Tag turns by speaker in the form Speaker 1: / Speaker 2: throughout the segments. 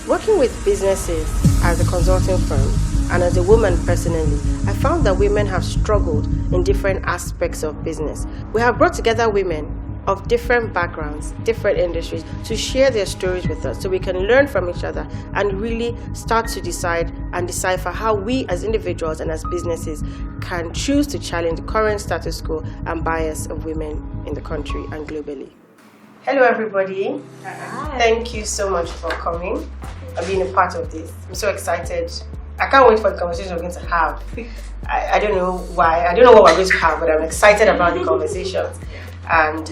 Speaker 1: Working with businesses as a consulting firm and as a woman personally, I found that women have struggled in different aspects of business. We have brought together women of different backgrounds, different industries, to share their stories with us so we can learn from each other and really start to decide and decipher how we as individuals and as businesses can choose to challenge the current status quo and bias of women in the country and globally. Hello everybody. Hi. Thank you so much for coming and being a part of this. I'm so excited. I can't wait for the conversation we're going to have. I don't know why, I don't know what we're going to have, but I'm excited about the conversations. And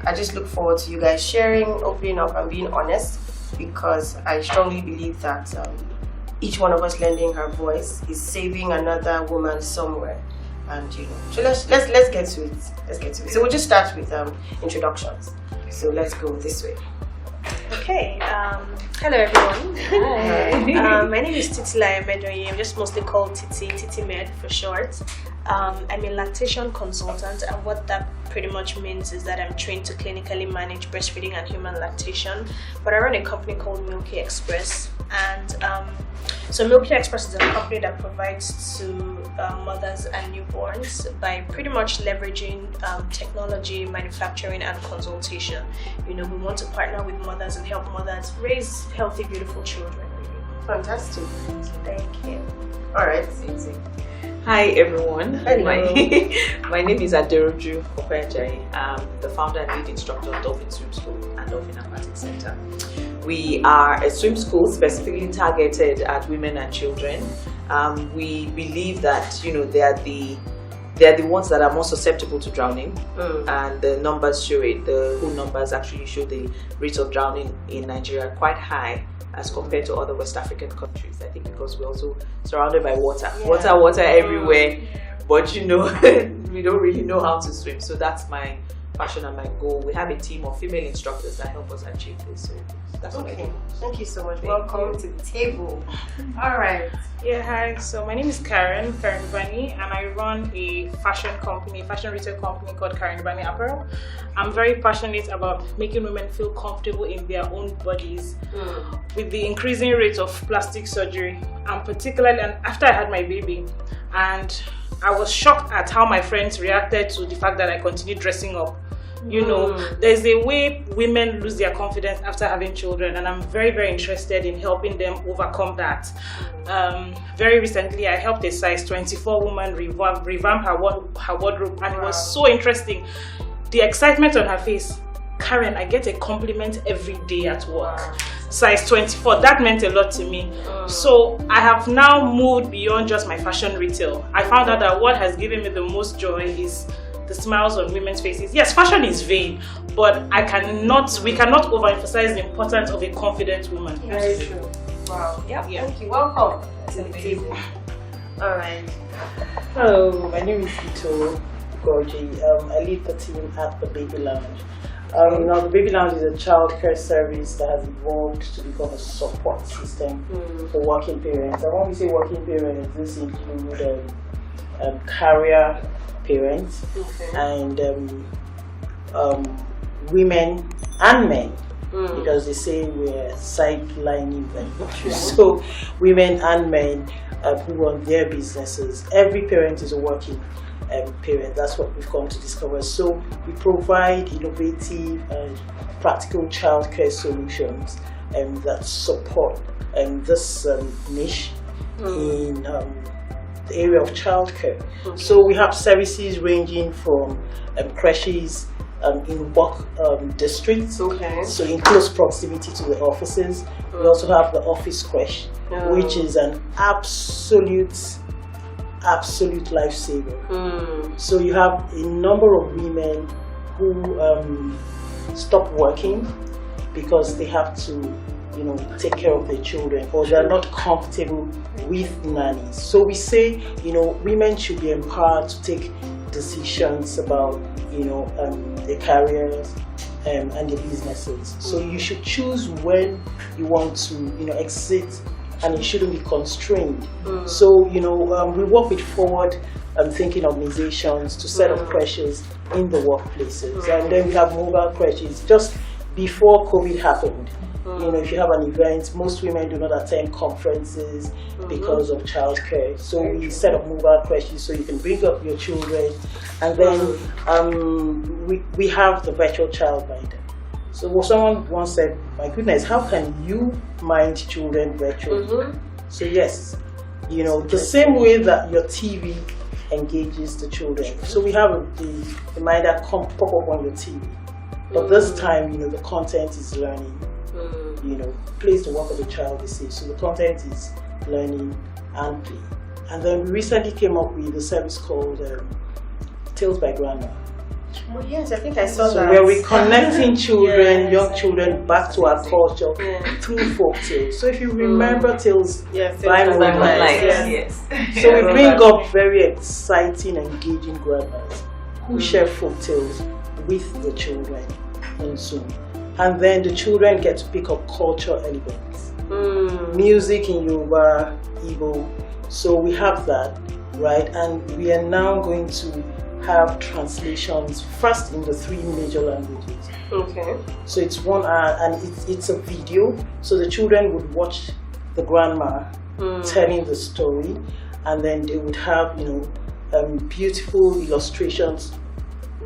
Speaker 1: I just look forward to you guys sharing, opening up and being honest, because I strongly believe that each one of us lending her voice is saving another woman somewhere. And so let's get to it. Let's get to it. So we'll just start with introductions. So let's go this way.
Speaker 2: Okay. Hello everyone. Hi. My name is Titi Medunoye. I'm just mostly called Titi Med for short. I'm a lactation consultant, and what that pretty much means is that I'm trained to clinically manage breastfeeding and human lactation. But I run a company called Milky Express, and so Milky Express is a company that provides to mothers and newborns by pretty much leveraging technology, manufacturing, and consultation. We want to partner with mothers and help mothers raise healthy, beautiful children.
Speaker 1: Fantastic.
Speaker 2: Thank you.
Speaker 1: All right.
Speaker 3: Hi everyone.
Speaker 1: Hello.
Speaker 3: My name is Aderoju, Ope-Ajayi. I'm the founder and lead instructor of Dolphin Swim School and Dolphin Aquatic Center. We are a swim school specifically targeted at women and children. We believe that they are the ones that are more susceptible to drowning, and the numbers show it. The whole numbers actually show the rate of drowning in Nigeria quite high as compared to other West African countries. I think because we're also surrounded by water. Yeah. Water everywhere, but we don't really know how to swim. So that's my passion and my goal. We have a team of female instructors that help us achieve this. So that's what I do.
Speaker 1: Thank you so much. Welcome to the table. All right.
Speaker 4: Yeah, hi. So my name is Karen Ubani, and I run a fashion retail company called Ubani Apparel. I'm very passionate about making women feel comfortable in their own bodies with the increasing rate of plastic surgery, and particularly after I had my baby. And I was shocked at how my friends reacted to the fact that I continued dressing up. There's a way women lose their confidence after having children, and I'm very, very interested in helping them overcome that. Very recently, I helped a size 24 woman revamp her wardrobe, and it was so interesting. The excitement on her face. Karen, I get a compliment every day at work. Wow. Size 24, that meant a lot to me. So I have now moved beyond just my fashion retail. I found out that what has given me the most joy is the smiles on women's faces. Yes, fashion is vain, but we cannot overemphasize the importance of a confident woman.
Speaker 1: Very true. Wow.
Speaker 2: Yeah.
Speaker 1: Thank you. Welcome to the table. All right.
Speaker 5: Hello, my name is Itoro, Ugorji. I lead the team at the Baby Lounge. Now, the Baby Lounge is a child care service that has evolved to become a support system for working parents. And when we say working parents, this includes career parents and women and men, because they say we're sidelining them. So women and men who run their businesses. Every parent is a working parent. That's what we've come to discover. So we provide innovative and practical childcare solutions that support this niche in the area of childcare. So we have services ranging from creches in work districts, so in close proximity to the offices. We also have the office creche, which is an absolute lifesaver. So you have a number of women who stop working because they have to take care of their children, or they're not comfortable with nannies. So we say, women should be empowered to take decisions about, their careers and their businesses. So you should choose when you want to, exit, and it shouldn't be constrained. So, we work with forward thinking organizations to set up creches in the workplaces. And then we have mobile creches. Just before COVID happened, You know, if you have an event, most women do not attend conferences because of childcare. So we set up mobile creches so you can bring up your children, and then we have the virtual childminder. So someone once said, "My goodness, how can you mind children virtually?" So yes, you know, the same way that your TV engages the children. So we have the minder pop up on your TV, but this time, you know, the content is learning. You know, plays the work of the child is safe. So the content is learning and play. And then we recently came up with a service called Tales by Grandma.
Speaker 1: Oh yes, I think I saw
Speaker 5: So
Speaker 1: that.
Speaker 5: where we're connecting children, young children, back to our culture through folk tales. So if you remember tales by Moonlight,
Speaker 3: Yes.
Speaker 5: so we bring up very exciting, engaging grandmas who share folk tales with the children on Zoom. And then the children get to pick up cultural elements. Music in Yoruba, Igbo. So we have that, right? And we are now going to have translations first in the 3 major languages.
Speaker 1: Okay.
Speaker 5: So it's 1 hour and it's a video. So the children would watch the grandma telling the story, and then they would have, you know, beautiful illustrations,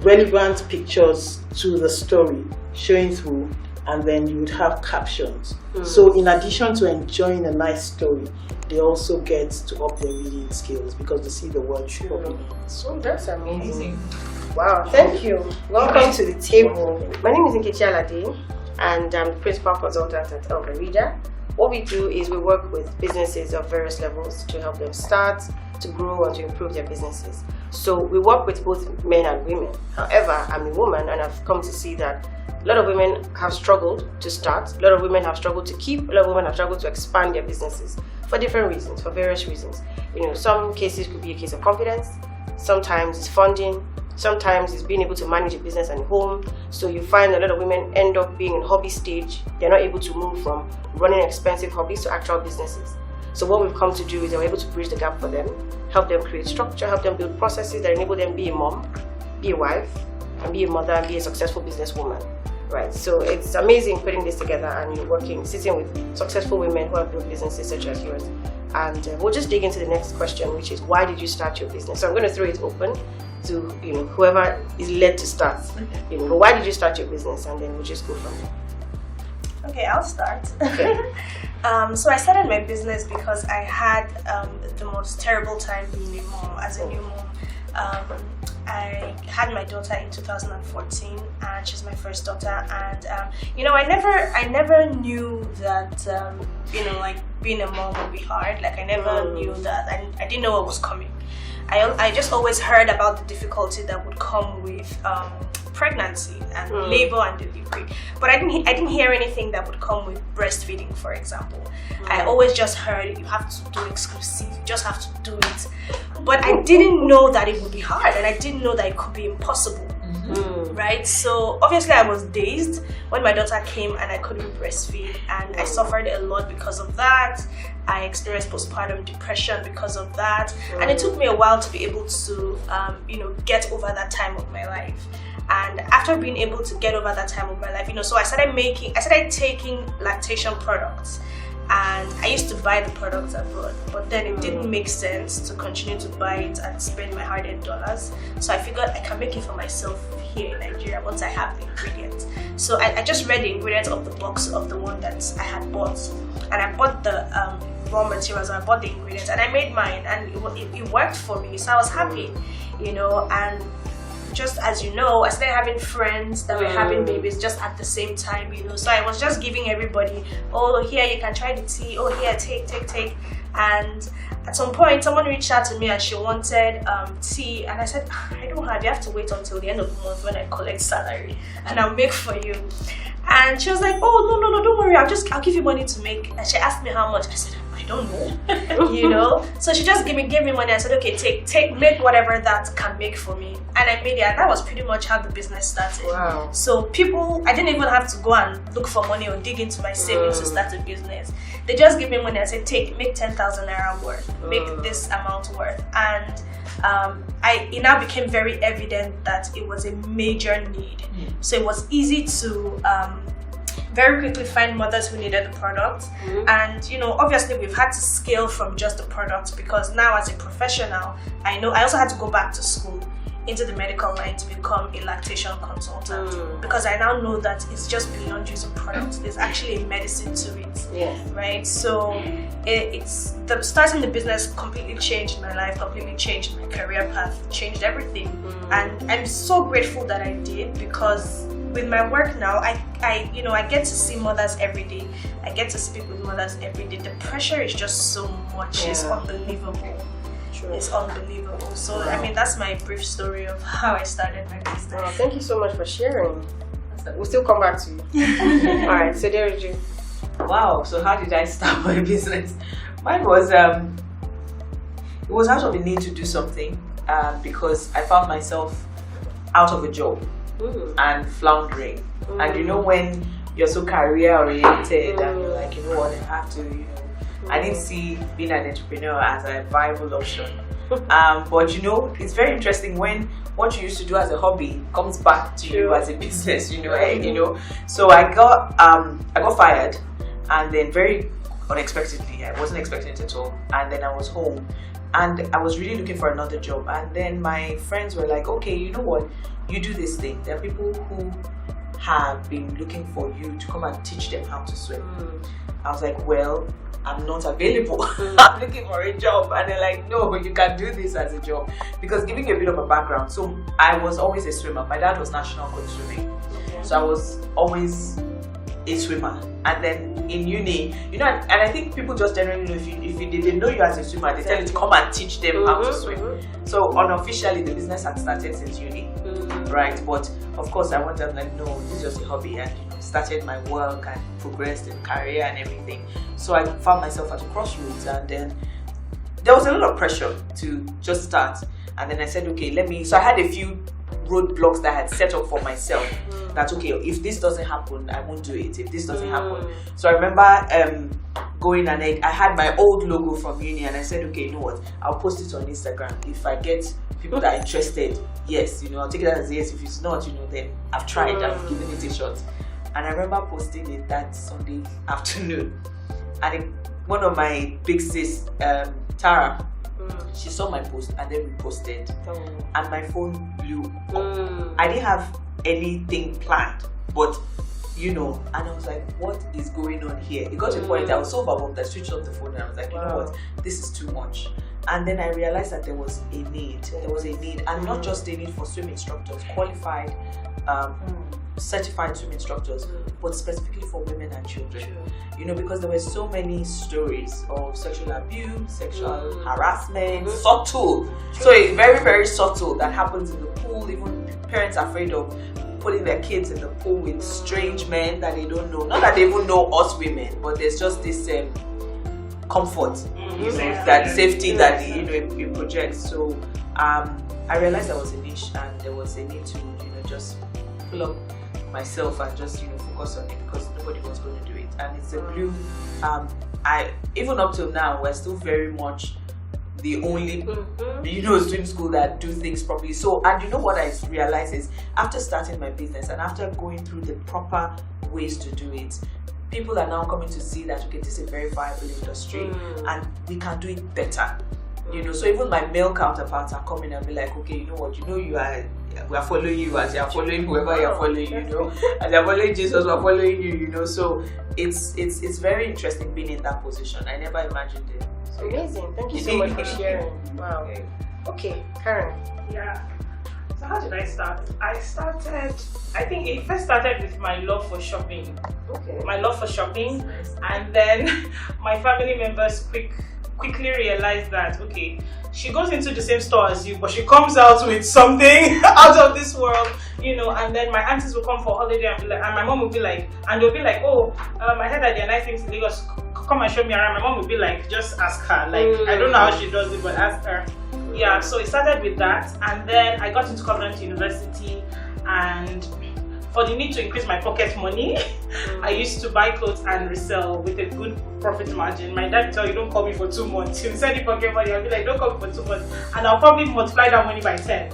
Speaker 5: relevant pictures to the story showing through, and then you would have captions. So in addition to enjoying a nice story, they also get to up their reading skills because they see the word properly.
Speaker 1: So that's amazing. Wow, thank you. Welcome to the table. My name is Ope-Ajayi, and I'm the principal consultant at Elvaridah. What we do is we work with businesses of various levels to help them start, to grow, and to improve their businesses. So we work with both men and women. However, I'm a woman, and I've come to see that a lot of women have struggled to start, a lot of women have struggled to keep, a lot of women have struggled to expand their businesses for different reasons, for various reasons. You know, some cases could be a case of confidence, sometimes it's funding, sometimes it's being able to manage a business and home. So you find a lot of women end up being in hobby stage. They're not able to move from running expensive hobbies to actual businesses. So what we've come to do is we're able to bridge the gap for them, help them create structure, help them build processes that enable them to be a mom, be a wife, and be a mother, and be a successful businesswoman. Right, so it's amazing putting this together, and you're working, sitting with successful women who have built businesses such as yours. And we'll just dig into the next question, which is, why did you start your business? So I'm going to throw it open to, you know, whoever is led to start. You know, but why did you start your business? And then we'll just go from there.
Speaker 2: Okay, I'll start.
Speaker 1: Okay.
Speaker 2: So I started my business because I had the most terrible time being a mom, as a new mom. I had my daughter in 2014, and she's my first daughter. And you know, I never knew that you know, like, being a mom would be hard. Like, I never knew that. I didn't know what was coming. I just always heard about the difficulty that would come with pregnancy and labor and delivery, but I didn't hear anything that would come with breastfeeding, for example. I always just heard you have to do exclusive, you just have to do it, but I didn't know that it would be hard, and I didn't know that it could be impossible. Right? So obviously I was dazed when my daughter came and I couldn't breastfeed, and I suffered a lot because of that. I experienced postpartum depression because of that, and it took me a while to be able to you know, get over that time of my life. And after being able to get over that time of my life, you know, so I started taking lactation products. And I used to buy the products abroad, but then it didn't make sense to continue to buy it and spend my hard-earned dollars. So I figured I can make it for myself here in Nigeria once I have the ingredients. So I just read the ingredients of the box of the one that I had bought, and I bought the raw materials, and I bought the ingredients, and I made mine, and it worked for me. So I was happy, you know. And just as you know, I started having friends that were having babies just at the same time, you know. So I was just giving everybody, oh, here, you can try the tea, oh, here, take. And at some point, someone reached out to me and she wanted tea, and I said, I don't have, you have to wait until the end of the month when I collect salary, and I'll make for you. And she was like, oh, no, don't worry, I'll give you money to make. And she asked me how much. I said, I don't know, you know. So she just gave me money. I said, okay, make whatever that can make for me. And I made it, and that was pretty much how the business started. Wow. So I didn't even have to go and look for money or dig into my savings to start a business. They just gave me money. I said, make 10,000 naira worth, make this amount worth. And it now became very evident that it was a major need. So it was easy to very quickly find mothers who needed the product. And obviously we've had to scale from just the product, because now as a professional, I also had to go back to school into the medical line to become a lactation consultant, because I now know that it's just beyond using products. There's actually a medicine to it, right? So starting the business completely changed my life, completely changed my career path, changed everything. And I'm so grateful that I did, because with my work now, I get to see mothers every day. I get to speak with mothers every day. The pressure is just so much. It's unbelievable. It's unbelievable. So that's my brief story of how I started my business.
Speaker 1: Oh, thank you so much for sharing. We'll still come back to you. All right, so Aderoju.
Speaker 3: Wow. So how did I start my business? Mine was it was out of the need to do something, because I found myself out of a job and floundering. And when you're so career oriented and you're like, what, I have to, I didn't see being an entrepreneur as a viable option. But it's very interesting when what you used to do as a hobby comes back to you as a business. So I got fired, and then very unexpectedly, I wasn't expecting it at all. And then I was home, and I was really looking for another job. And then my friends were like, okay, you know what? You do this thing. There are people who have been looking for you to come and teach them how to swim. I was like, well, I'm not available. I'm looking for a job. And they're like, no, you can do this as a job. Because giving you a bit of a background, so I was always a swimmer. My dad was national coach swimming. So I was always a swimmer. And then in uni, and I think people just generally know, if they know you as a swimmer, they tell you to come and teach them how to swim. So unofficially, the business had started since uni, right? But of course, I wanted, like, no, this is just a hobby, and started my work and progressed in career and everything. So I found myself at a crossroads, and then there was a lot of pressure to just start. And then I said, okay, so I had a few roadblocks that I had set up for myself. That, okay, if this doesn't happen, I won't do it. If this doesn't happen. So I remember going, and I had my old logo from uni, and I said, okay, you know what, I'll post it on Instagram. If I get people that are interested, yes, I'll take it as a yes. If it's not, then I've tried, I've given it a shot. And I remember posting it that Sunday afternoon. And one of my big sis, Tara, she saw my post and then reposted. And my phone blew up. I didn't have anything planned, but and I was like, what is going on here? It got to a point I was so overwhelmed that I switched off the phone, and I was like, you know what, this is too much. And then I realized that there was a need. And not just a need for swim instructors, qualified, certified swim instructors, but specifically for women and children. Because there were so many stories of sexual abuse, sexual harassment, subtle. So it's very, very subtle that happens in the pool. Even parents are afraid of putting their kids in the pool with strange men that they don't know. Not that they even know us women, but there's just this comfort, that safety that it projects. So I realized there was a niche, and there was a need to just pull up myself and just focus on it, because nobody was going to do it. And it's a blue. I even up till now, we're still very much the only swim school that do things properly. So, and what I realized is, after starting my business and after going through the proper ways to do it, people are now coming to see that, okay, this is a very viable industry and we can do it better. So even my male counterparts are coming and be like, okay, you know what, we are following you as you are following whoever you are following, as you are following Jesus, we are following you, So it's very interesting being in that position. I never imagined it. So,
Speaker 1: amazing. Thank you so much for sharing. Wow. Okay, Karen.
Speaker 4: Yeah. So how did I start? I think it first started with my love for shopping.
Speaker 1: Okay.
Speaker 4: My love for shopping, and then my family members quickly realized that, okay, she goes into the same store as you, but she comes out with something out of this world, and then my aunties will come for holiday and my mom will be like, and they'll be like, oh, I heard that there are nice things in Lagos, come and show me around. My mom will be like, just ask her. I don't know how she does it, but ask her. Yeah, so it started with that, and then I got into Covenant University, and for the need to increase my pocket money, I used to buy clothes and resell with a good profit margin. My dad would tell you, don't call me for 2 months. He'll send you pocket money. I'll be like, don't call me for 2 months. And I'll probably multiply that money by 10.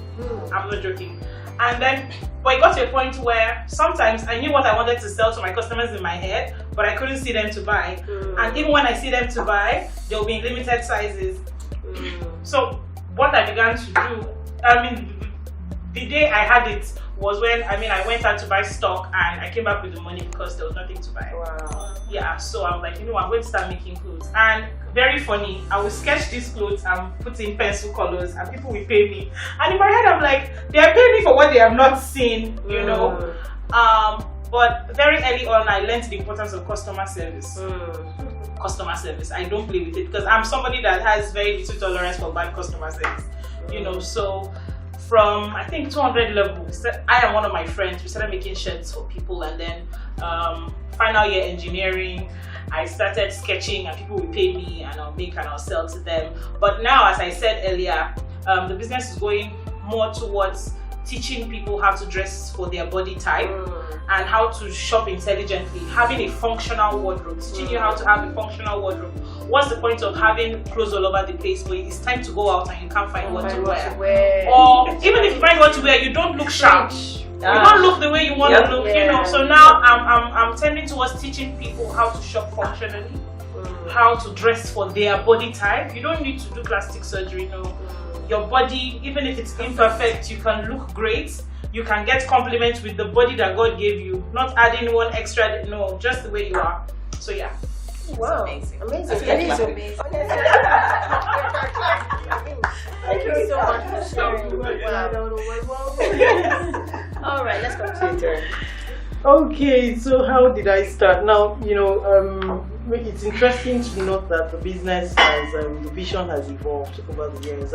Speaker 4: I'm not joking. And then, but it got to a point where sometimes I knew what I wanted to sell to my customers in my head, but I couldn't see them to buy. And even when I see them to buy, they'll be in limited sizes. So what I began to do, the day I had it was when I went out to buy stock and I came back with the money because there was nothing to buy.
Speaker 1: Wow.
Speaker 4: Yeah, so I'm like, I'm going to start making clothes. And very funny, I will sketch these clothes and put in pencil colors and people will pay me. And in my head I'm like, they are paying me for what they have not seen, you know. But very early on I learned the importance of customer service. Customer service, I don't play with it because I'm somebody that has very little tolerance for bad customer service, you know. So from I think 200 level, I and one of my friends, we started making shirts for people, and then final year engineering, I started sketching and people will pay me and I'll make and I'll sell to them. But now, as I said earlier, the business is going more towards teaching people how to dress for their body type and how to shop intelligently, having a functional wardrobe, teaching you how to have a functional wardrobe. What's the point of having clothes all over the place when it's time to go out and you can't find what to wear? Or even if you find what to wear, you don't look sharp. You don't look the way you want to look, you know. So now I'm tending towards teaching people how to shop functionally, how to dress for their body type. You don't need to do plastic surgery, no. Your body, even if it's imperfect, you can look great. You can get compliments with the body that God gave you, not adding one extra, no, just the way you are. So yeah.
Speaker 1: Wow,
Speaker 3: amazing.
Speaker 1: Amazing. It is amazing. Thank you so much for sharing. Wow. All right, let's continue.
Speaker 5: Okay, so how did I start? Now, it's interesting to note that the business has, the vision has evolved over the years.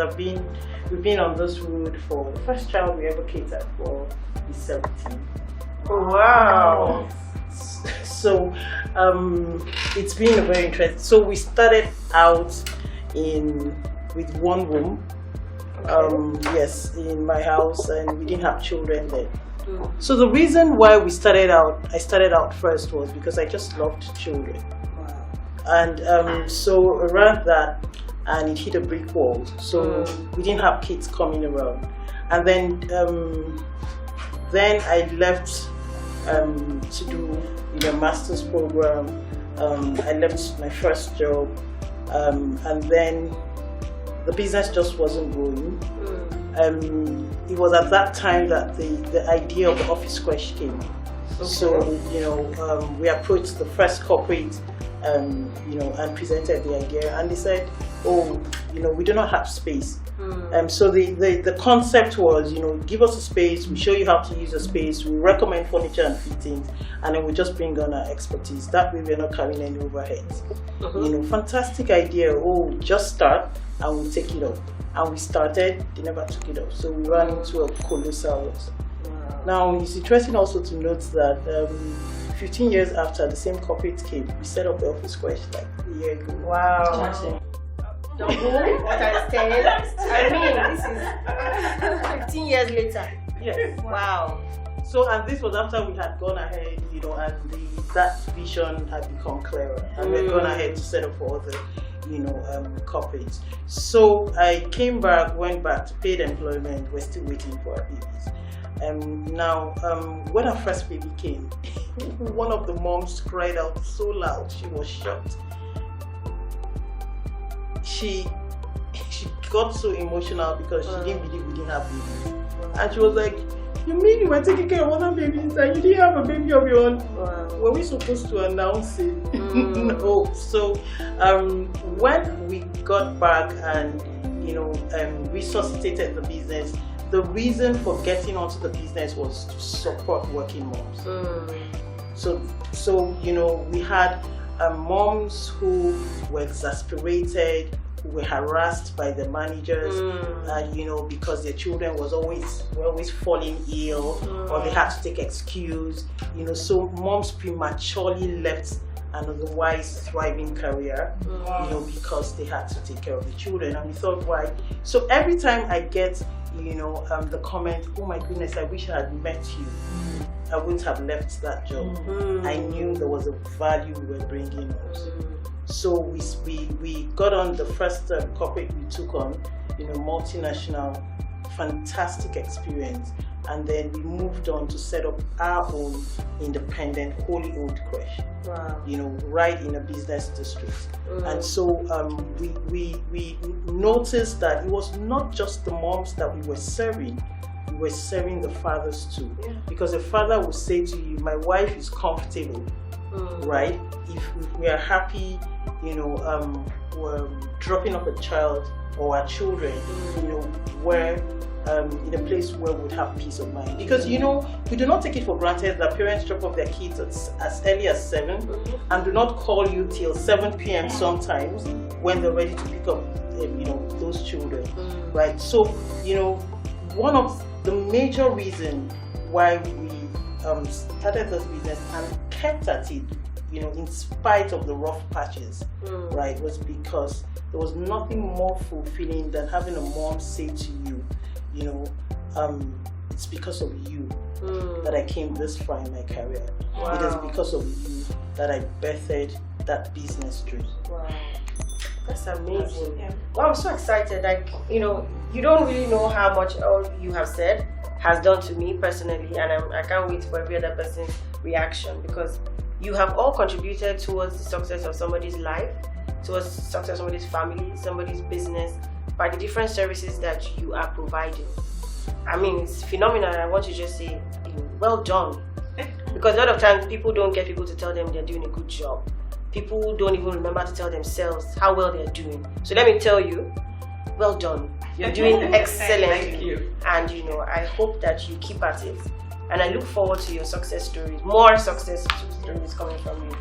Speaker 5: We've been on this road for the first child we ever catered for is 17.
Speaker 1: Oh, wow.
Speaker 5: So it's been a very interesting. So we started out with one room, yes, in my house, and we didn't have children then. So the reason why I started out first was because I just loved children. Wow. And so around that, and it hit a brick wall. So we didn't have kids coming around. And then I left to do a master's program. I left my first job, and then the business just wasn't growing. It was at that time that the idea of the office crash came. Okay. So we approached the first corporate, and presented the idea, and they said, "Oh, we do not have space." So the concept was, give us a space, we show you how to use the space, we recommend furniture and fittings, and then we just bring on our expertise. That way we're not carrying any overheads. Fantastic idea. Oh, just start and we'll take it up. And we started, they never took it up. So we ran into a colossal loss. Wow. Now it's interesting also to note that 15 years after the same corporate came, we set up the office crash like a year ago.
Speaker 1: Wow. Double what I said. This is 15 years later.
Speaker 5: Yes.
Speaker 1: Wow.
Speaker 5: So, and this was after we had gone ahead, and that vision had become clearer, and we had gone ahead to set up for other, corporates. So I went back to paid employment. We're still waiting for our babies. Now, when our first baby came, one of the moms cried out so loud, she was shocked. She got so emotional because she didn't believe we didn't have babies. And she was like, "You mean you were taking care of other babies and you didn't have a baby of your own?" Wow. Were we supposed to announce it? No. So when we got back and resuscitated the business, the reason for getting onto the business was to support working moms. So we had moms who were exasperated, who were harassed by the managers, because their children were always falling ill, or they had to take excuse. So moms prematurely left an otherwise thriving career, because they had to take care of the children. And we thought, why? So every time I get, the comment, "Oh my goodness, I wish I had met you," I wouldn't have left that job. I knew there was a value we were bringing us. So we got on the first corporate we took on, multinational, fantastic experience. and then we moved on to set up our own independent, wholly owned creche.
Speaker 1: Wow.
Speaker 5: You know, right in a business district. And so we noticed that it was not just the moms that we were serving the fathers too.
Speaker 1: Yeah.
Speaker 5: Because the father would say to you, my wife is comfortable, right? If we are happy, you know, we're dropping off a child or our children, you know, where in a place where we'd have peace of mind. Because, you know, we do not take it for granted that parents drop off their kids as early as 7 and do not call you till 7 p.m. sometimes when they're ready to pick up, you know, those children, right? So, you know, one of the major reasons why we started this business and kept at it, you know, in spite of the rough patches, right, was because there was nothing more fulfilling than having a mom say to you, you know, it's because of you that I came this far in my career.
Speaker 1: Wow.
Speaker 5: It is because of you that I birthed that business dream.
Speaker 1: Wow. That's amazing. Yeah. Well, I'm so excited. Like, you know, you don't really know how much all you have said has done to me personally, and I can't wait for every other person's reaction, because you have all contributed towards the success of somebody's life, towards the success of somebody's family, somebody's business, by the different services that you are providing. I mean, it's phenomenal. I want to just say, you know, well done. Because a lot of times people don't get people to tell them they're doing a good job. People don't even remember to tell themselves how well they're doing. So let me tell you, well done. You're doing excellently.
Speaker 3: Thank you.
Speaker 1: And you know, I hope that you keep at it. And I look forward to your success stories, more success stories coming from you.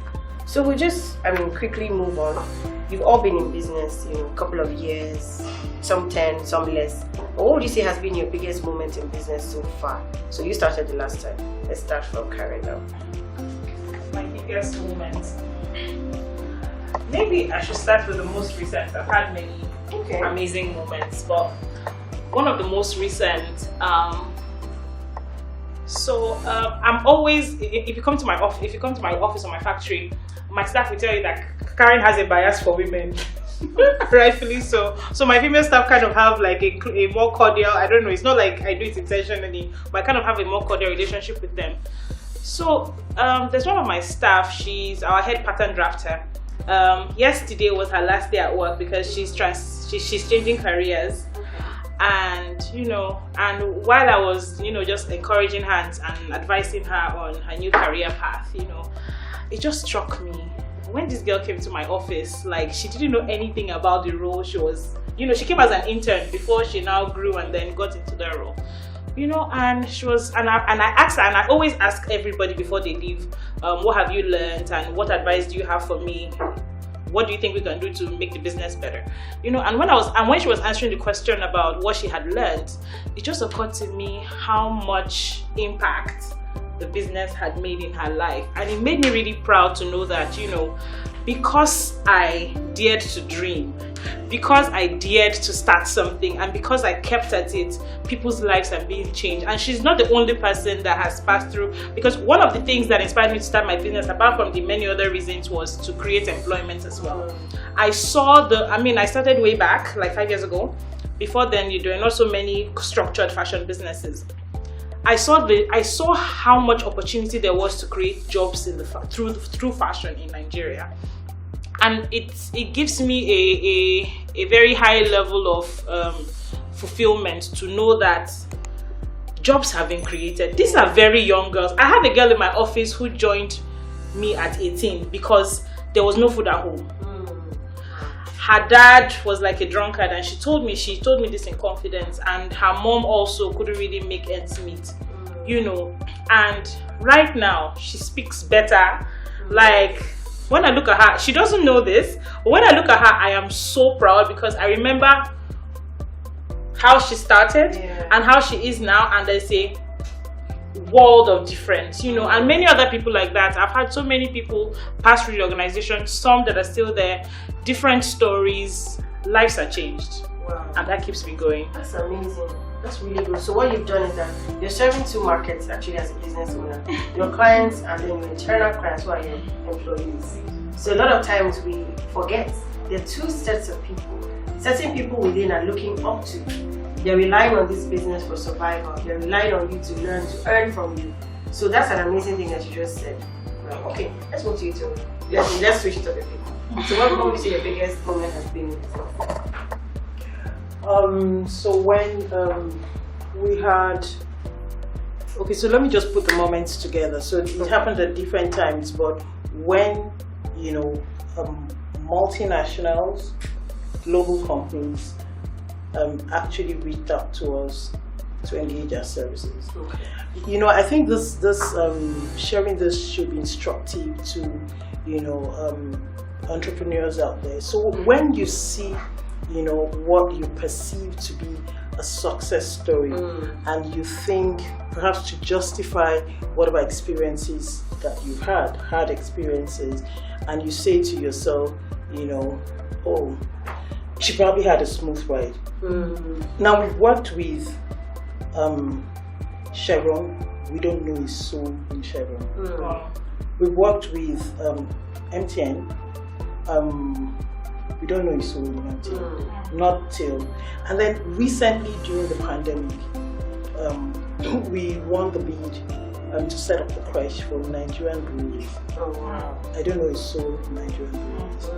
Speaker 1: So we'll just, quickly move on. You've all been in business, you know, a couple of years, some 10, some less. But what would you say has been your biggest moment in business so far? So you started the last time. Let's start from Karen now.
Speaker 4: My biggest moment. Maybe I should start with the most recent. I've had many amazing moments, but one of the most recent. I'm always, if you come to my office or my factory, my staff will tell you that Karen has a bias for women. Rightfully so. So my female staff kind of have like a more cordial, I don't know, it's not like I do it intentionally, but I kind of have a more cordial relationship with them. So there's one of my staff, she's our head pattern drafter. Yesterday was her last day at work because she's changing careers. And you know, and while I was, you know, just encouraging her and advising her on her new career path, you know, it just struck me when this girl came to my office, like she didn't know anything about the role. She was, you know, she came as an intern before she now grew and then got into the role, you know. And she was, and I asked her, and I always ask everybody before they leave, what have you learned and what advice do you have for me? What do you think we can do to make the business better? You know, and when she was answering the question about what she had learned, it just occurred to me how much impact the business had made in her life. And it made me really proud to know that, you know, because I dared to dream, because I dared to start something, and because I kept at it, people's lives are being changed. And she's not the only person that has passed through, because one of the things that inspired me to start my business, apart from the many other reasons, was to create employment as well. I started way back, like 5 years ago. Before then, there were not so many structured fashion businesses. I saw how much opportunity there was to create jobs in through fashion in Nigeria. And it gives me a very high level of fulfillment to know that jobs have been created. These are very young girls. I had a girl in my office who joined me at 18 because there was no food at home. Her dad was like a drunkard, and she told me this in confidence, and her mom also couldn't really make ends meet, you know. And right now she speaks better. Like, when I look at her, she doesn't know this, but when I look at her, I am so proud because I remember how she started and how she is now, and there's a world of difference, you know. And many other people like that. I've had so many people pass through the organization, some that are still there, different stories, lives are changed. Wow. And that keeps me going.
Speaker 1: That's amazing. That's really good. So what you've done is that you're serving two markets actually as a business owner. Your clients and then your internal clients who are your employees. So a lot of times we forget there are two sets of people. Certain people within are looking up to They're relying on this business for survival. They're relying on you to learn, to earn from you. So that's an amazing thing that you just said. Well, okay, let's move to you too. Let's switch it up a bit. So what would you say your biggest moment has been?
Speaker 5: So when we had, okay, so let me just put the moments together. So it happened at different times, but when, you know, multinationals, global companies actually reached out to us to engage our services.
Speaker 1: Okay.
Speaker 5: You know, I think this sharing this should be instructive to, you know, entrepreneurs out there. So when you see, you know, what you perceive to be a success story, and you think perhaps to justify whatever experiences that you've had experiences, and you say to yourself, you know, oh, she probably had a smooth ride. Now we've worked with Chevron. We don't know his soul in Chevron. We've worked with MTN. We don't know his soul in MTN. Not till. And then recently during the pandemic, we won the bid to set up the crash for Nigerian breweries.
Speaker 1: Oh wow!
Speaker 5: I don't know his soul in Nigerian breweries.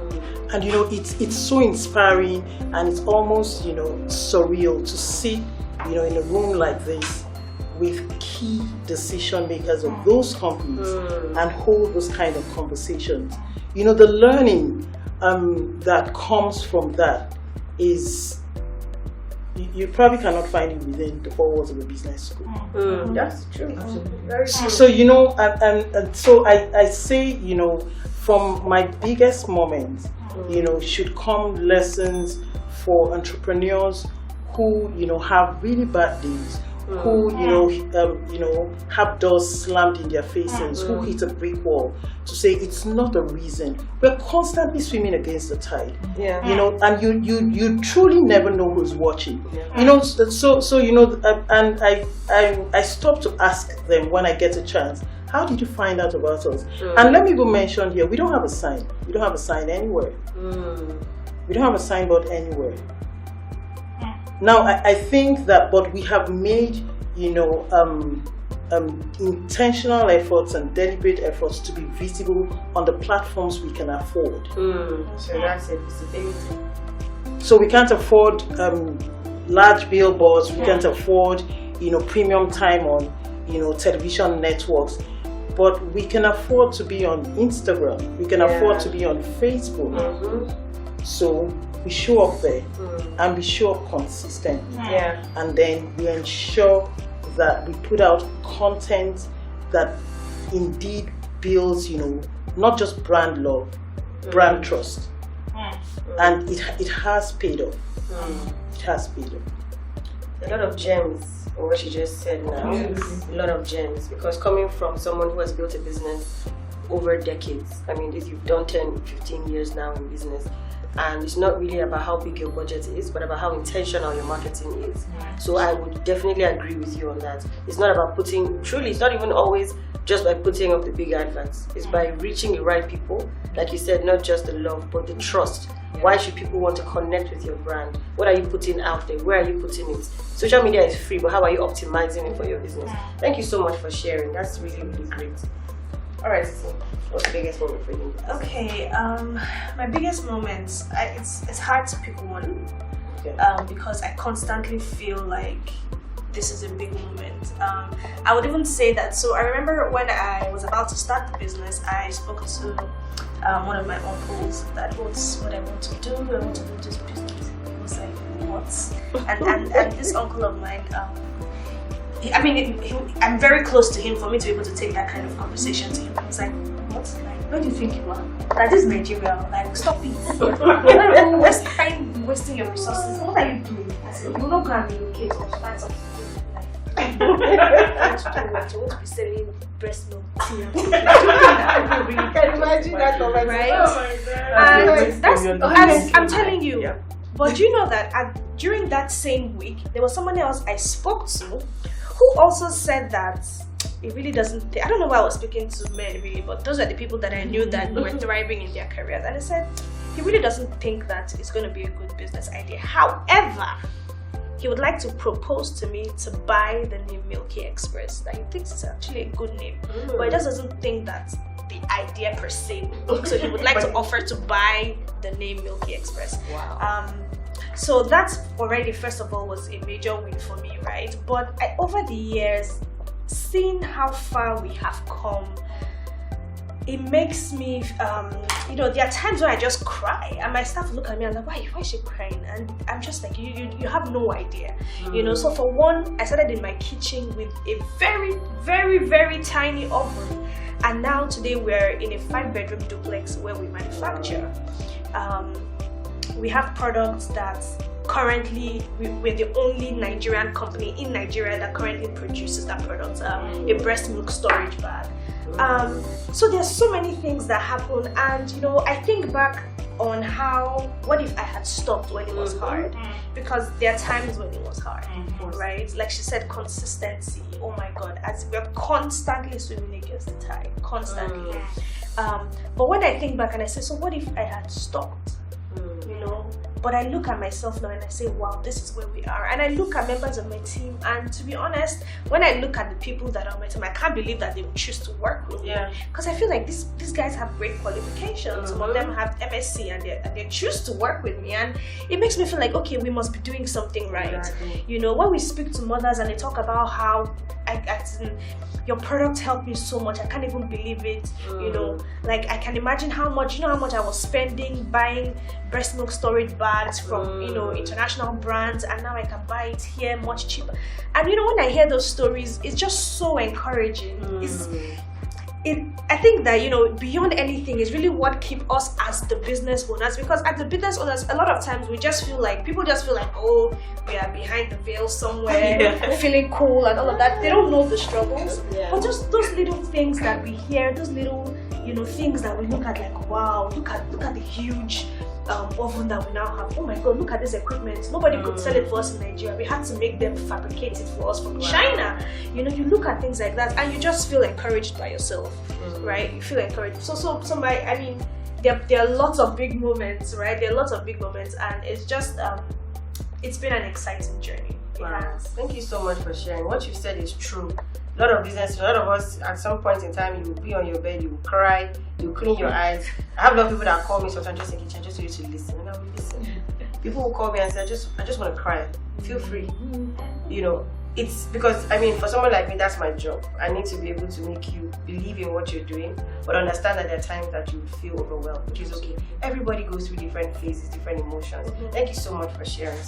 Speaker 5: And you know, it's so inspiring, and it's almost, you know, surreal to sit, you know, in a room like this with key decision makers of those companies and hold those kind of conversations. You know, the learning that comes from that is, you probably cannot find it within the four walls of a business school.
Speaker 1: That's true. Very true.
Speaker 5: So, you know, and so I say, you know, from my biggest moments, you know, should come lessons for entrepreneurs who, you know, have really bad days, who, you know, have doors slammed in their faces, who hit a brick wall, to say it's not a reason. We're constantly swimming against the tide.
Speaker 1: Yeah.
Speaker 5: You know, and you truly never know who's watching. Yeah. You know, so you know, and I stop to ask them when I get a chance, how did you find out about us? And let me even mention here, we don't have a sign. We don't have a sign anywhere. We don't have a signboard anywhere. Now, I think that, but we have made, you know, intentional efforts and deliberate efforts to be visible on the platforms we can afford.
Speaker 1: So that's it, visibility.
Speaker 5: So we can't afford large billboards. We can't afford, you know, premium time on, you know, television networks. But we can afford to be on Instagram. We can afford to be on Facebook. So we show up there and we show up consistently. And then we ensure that we put out content that indeed builds, you know, not just brand love, brand trust. And it has paid off. It has paid off.
Speaker 1: A lot of gems. What she just said now, a lot of gems, because coming from someone who has built a business over decades, I mean, if you've done 10, 15 years now in business, and it's not really about how big your budget is, but about how intentional your marketing is. So I would definitely agree with you on that. It's not about it's not even always just by putting up the big adverts. It's by reaching the right people, like you said, not just the love, but the trust. Why should people want to connect with your brand? What are you putting out there? Where are you putting it? Social media is free, but how are you optimizing it for your business? Thank you so much for sharing. That's really, really great. All right, so what's the biggest moment for you?
Speaker 2: Okay, my biggest moments, it's hard to pick one, because I constantly feel like this is a big moment. I would even say that, so I remember when I was about to start the business, I spoke to one of my uncles that what's what I want to do. I want to do this business. He was like, what? And this uncle of mine, I'm very close to him for me to be able to take that kind of conversation to him. I was like, what? Like, where do you think you are? Like, this is Nigeria. Like, stop it. You're not even wasting your resources. What are you doing? I said, you're not going to relocate or find something. I want to be selling breast milk tea.
Speaker 1: Can imagine that conversation?
Speaker 2: Right?
Speaker 1: Oh my God.
Speaker 2: And I'm telling you. Yeah. But you know that during that same week, there was someone else I spoke to who also said that it really doesn't. I don't know why I was speaking to men really, but those are the people that I knew that were thriving in their careers. And I said, he really doesn't think that it's going to be a good business idea. However, he would like to propose to me to buy the name Milky Express. That he thinks it's actually a good name, but he just doesn't think that the idea per se would work. So he would like to offer to buy the name Milky Express.
Speaker 3: Wow.
Speaker 2: So that's already, first of all, was a major win for me, right? But over the years, seeing how far we have come, it makes me, there are times where I just cry and my staff look at me and like, why is she crying? And I'm just like, you have no idea, So for one, I started in my kitchen with a very, very, very tiny oven, and now today we're in a 5-bedroom duplex where we manufacture. We have products that currently, we're the only Nigerian company in Nigeria that currently produces that product, a breast milk storage bag. So there's so many things that happen, and I think back on what if I had stopped when it was hard, because there are times when it was hard, right? Like she said, consistency, oh my god, as we're constantly swimming against the tide, constantly. But when I think back and I say, so what if I had stopped? But I look at myself now and I say, wow, this is where we are. And I look at members of my team, and to be honest, when I look at the people that are on my team, I can't believe that they would choose to work with me. Because I feel like these guys have great qualifications. Some of them have MSc and they choose to work with me. And it makes me feel like, okay, we must be doing something right. Exactly. When we speak to mothers and they talk about how your product helped me so much, I can't even believe it. Like I can imagine how much I was spending buying breast milk storage bags from international brands, and now I can buy it here much cheaper. And when I hear those stories, it's just so encouraging. I think that beyond anything is really what keeps us as the business owners, because as the business owners, a lot of times people just feel like, oh, we are behind the veil somewhere, feeling cool and all of that. They don't know the struggles, but just those little things that we hear, those little things that we look at like, wow, look at the huge oven that we now have. Oh my god, look at this equipment. Nobody could sell it for us in Nigeria. We had to make them fabricate it for us from China. You look at things like that and you just feel encouraged by yourself, right? You feel encouraged. There are lots of big moments, right? There are lots of big moments, and it's just it's been an exciting journey.
Speaker 1: Wow. Thank you so much for sharing. What you said is true. A lot of us at some point in time, you will be on your bed, you will cry, you will clean your eyes. I have a lot of people that call me sometimes just in the kitchen, just so you to listen, and I will listen. People will call me and say, I just want to cry. Feel free. It's because, for someone like me, that's my job. I need to be able to make you believe in what you're doing, but understand that there are times that you feel overwhelmed, which is okay. Everybody goes through different phases, different emotions. Thank you so much for sharing.